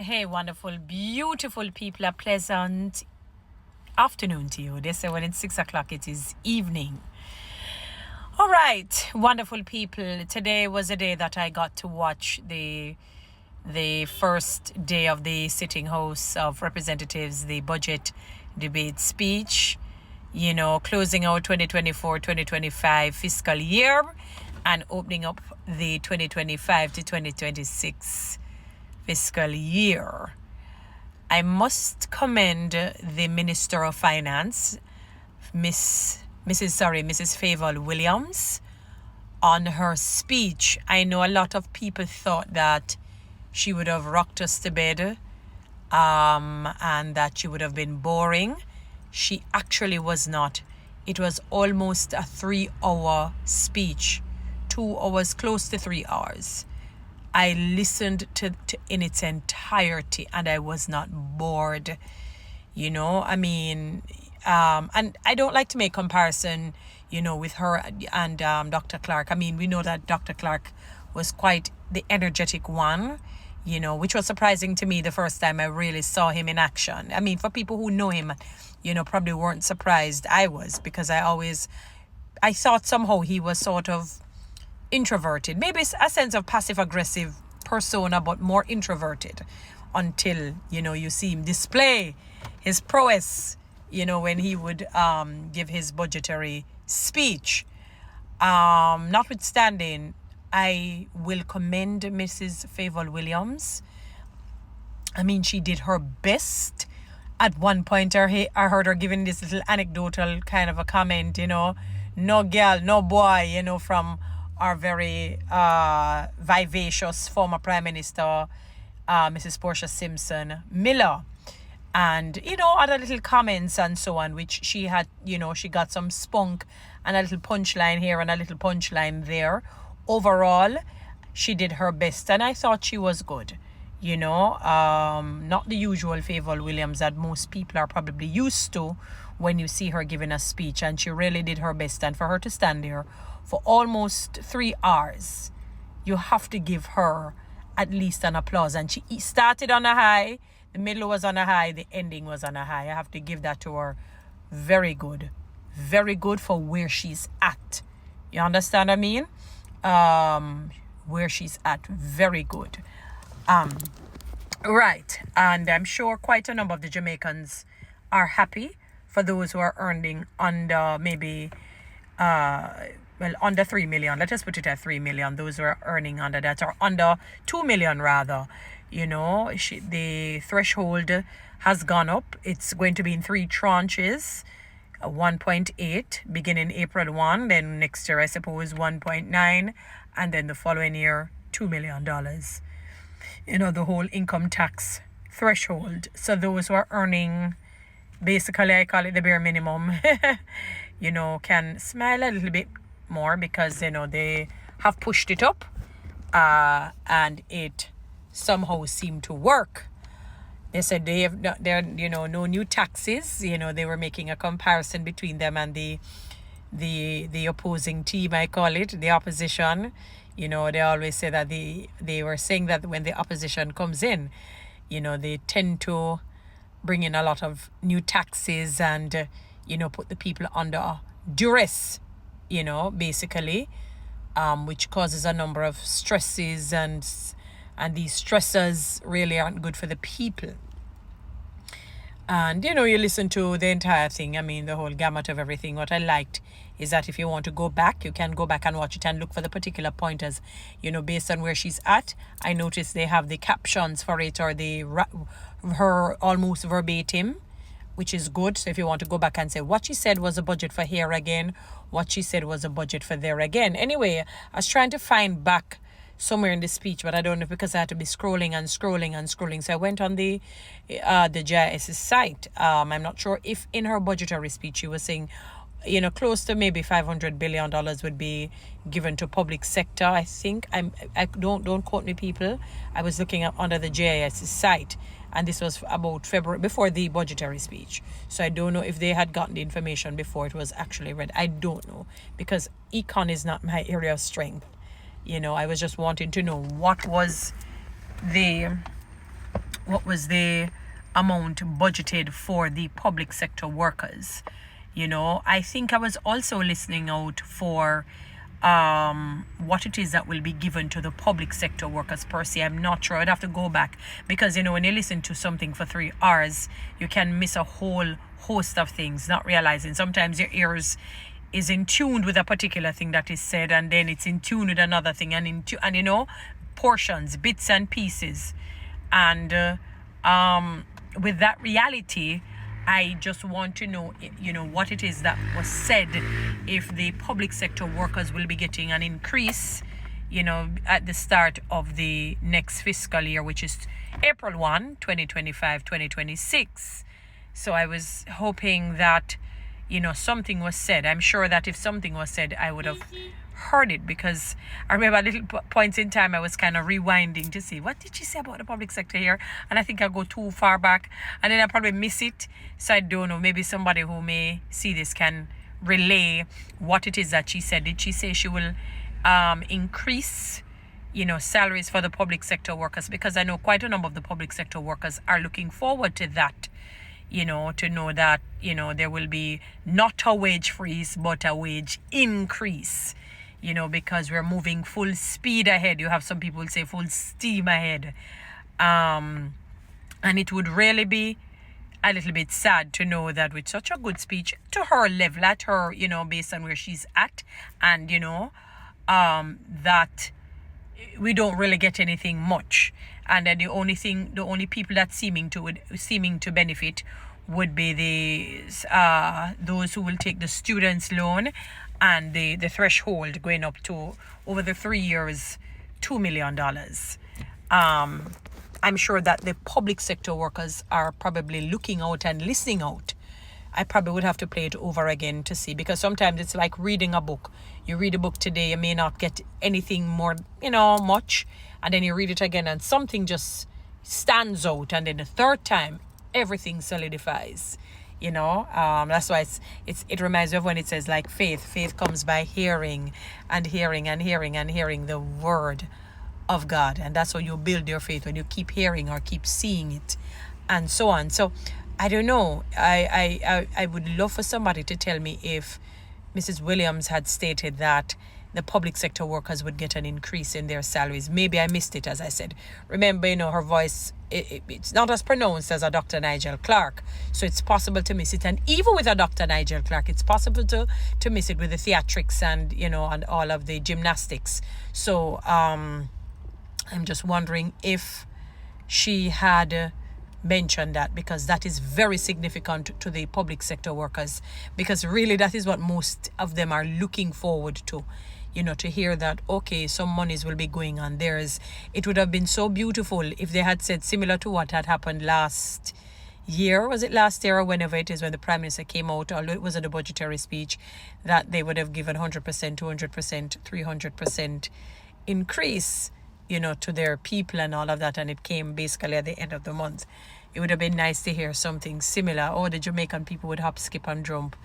Hey, wonderful, beautiful people, a pleasant afternoon to you. They say when it's 6 o'clock, it is evening. All right, wonderful people. Today was a day that I got to watch the first day of the sitting House of Representatives, the budget debate speech, closing out 2024-2025 fiscal year and opening up the 2025 to 2026 fiscal year. I must commend the Minister of Finance, Mrs. Fayval Williams, on her speech. I know a lot of people thought that she would have rocked us to bed, and that she would have been boring. She actually was not. It was almost a 3-hour speech, 2 hours, close to 3 hours. I listened to in its entirety and I was not bored. And I don't like to make comparison, with her and Dr. Clark. I mean, we know that Dr. Clark was quite the energetic one, which was surprising to me the first time I really saw him in action. I mean, for people who know him, probably weren't surprised. I was, because I thought somehow he was sort of introverted, maybe a sense of passive-aggressive persona, but more introverted until you see him display his prowess when he would give his budgetary speech. Notwithstanding, I will commend Mrs. Fayval Williams. I mean, she did her best. At one point I heard her giving this little anecdotal kind of a comment, no girl, no boy, from our very vivacious former Prime Minister, Mrs. Portia Simpson Miller. And, other little comments and so on, which she had, she got some spunk and a little punchline here and a little punchline there. Overall, she did her best and I thought she was good. Not the usual Fayval Williams that most people are probably used to when you see her giving a speech, and she really did her best. And for her to stand there for almost 3 hours, you have to give her at least an applause. And she started on a high, the middle was on a high, the ending was on a high. I have to give that to her. Very good for where she's at. You understand what I mean? Where she's at, very good. Right, and I'm sure quite a number of the Jamaicans are happy for those who are earning under maybe under 3 million. Let us put it at 3 million. Those who are earning under that, or under 2 million rather. The threshold has gone up. It's going to be in 3 tranches. 1.8 beginning April 1, then next year I suppose 1.9, and then the following year $2 million. The whole income tax threshold. So those who are earning, basically I call it the bare minimum, can smile a little bit more, because they have pushed it up, and it somehow seemed to work. They said no new taxes. They were making a comparison between them and the opposing team, I call it, the opposition. They always say that they were saying that when the opposition comes in, they tend to bring in a lot of new taxes and, put the people under duress, basically, which causes a number of stresses, and these stressors really aren't good for the people. And, you listen to the entire thing. I mean, the whole gamut of everything. What I liked is that if you want to go back, you can go back and watch it and look for the particular pointers, based on where she's at. I noticed they have the captions for it, or her almost verbatim, which is good. So if you want to go back and say what she said was a budget for here again, what she said was a budget for there again. Anyway, I was trying to find back somewhere in the speech, but I don't know, because I had to be scrolling. So I went on the JIS's site. I'm not sure if in her budgetary speech she was saying, close to maybe $500 billion would be given to public sector. I think I don't quote me, people. I was looking up under the JIS's site, and this was about February, before the budgetary speech. So I don't know if they had gotten the information before it was actually read. I don't know, because econ is not my area of strength. I was just wanting to know what was the what was the amount budgeted for the public sector workers. I think I was also listening out for what it is that will be given to the public sector workers per se. I'm not sure. I'd have to go back because, when you listen to something for 3 hours, you can miss a whole host of things, not realizing sometimes your ears is in tune with a particular thing that is said, and then it's in tune with another thing, and portions, bits and pieces. And with that reality, I just want to know, what it is that was said, if the public sector workers will be getting an increase, at the start of the next fiscal year, which is April 1, 2025, 2026. So I was hoping that, something was said. I'm sure that if something was said, I would have heard it, because I remember at little points in time I was kind of rewinding to see what did she say about the public sector here, and I think I go too far back and then I probably miss it. So I don't know, maybe somebody who may see this can relay what it is that she said. Did she say she will increase salaries for the public sector workers? Because I know quite a number of the public sector workers are looking forward to that, to know that there will be not a wage freeze but a wage increase, because we're moving full speed ahead. You have some people say full steam ahead. And it would really be a little bit sad to know that with such a good speech to her level, at her, based on where she's at, and, that we don't really get anything much. And then the only people that seeming to benefit would be those who will take the students' loan, and the threshold going up to, over the 3 years, $2 million. I'm sure that the public sector workers are probably looking out and listening out. I probably would have to play it over again to see, because sometimes it's like reading a book. You read a book today, you may not get anything more, much, and then you read it again and something just stands out, and then the third time everything solidifies. That's why it reminds me of when it says, like, faith comes by hearing and hearing and hearing and hearing the word of God, and that's how you build your faith, when you keep hearing or keep seeing it, and so on. So I don't know, I would love for somebody to tell me if Mrs. Williams had stated that the public sector workers would get an increase in their salaries. Maybe I missed it, as I said. Remember, her voice, it's not as pronounced as a Dr. Nigel Clark, so it's possible to miss it. And even with a Dr. Nigel Clark, it's possible to miss it with the theatrics and, and all of the gymnastics. So I'm just wondering if she had mentioned that, because that is very significant to the public sector workers, because really that is what most of them are looking forward to. To hear that, okay, some monies will be going on theirs. It would have been so beautiful if they had said, similar to what had happened last year, was it last year or whenever it is, when the Prime Minister came out, although it was in a budgetary speech, that they would have given 100%, 200%, 300% increase, to their people and all of that, and it came basically at the end of the month. It would have been nice to hear something similar. Or the Jamaican people would hop, skip and jump.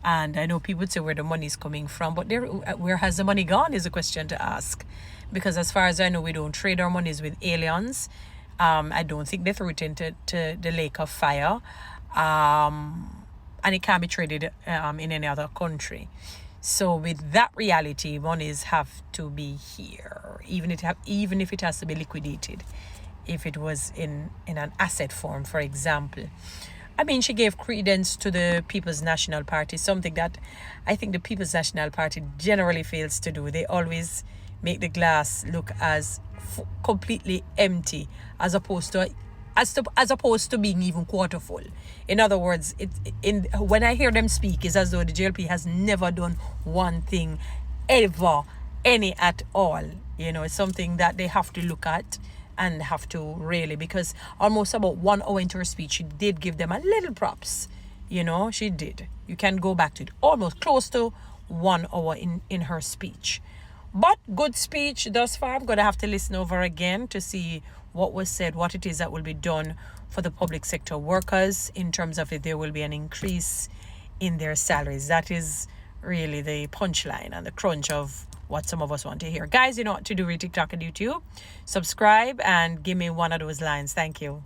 And I know people would say where the money is coming from, but where has the money gone is a question to ask. Because as far as I know, we don't trade our monies with aliens. I don't think they threw it into the lake of fire. And it can't be traded in any other country. So with that reality, monies have to be here, even if it has to be liquidated, if it was in an asset form, for example. I mean, she gave credence to the People's National Party, something that I think the People's National Party generally fails to do. They always make the glass look as completely empty, as opposed to being even quarter full. In other words, when I hear them speak, it's as though the JLP has never done one thing ever, any at all. It's something that they have to look at and have to really, because almost about 1 hour into her speech, she did give them a little props. She did. You can go back to it, almost close to 1 hour in her speech. But good speech thus far. I'm going to have to listen over again to see what was said, what it is that will be done for the public sector workers in terms of if there will be an increase in their salaries. That is really the punchline and the crunch of what some of us want to hear. Guys, you know what to do with TikTok and YouTube. Subscribe and give me one of those lines. Thank you.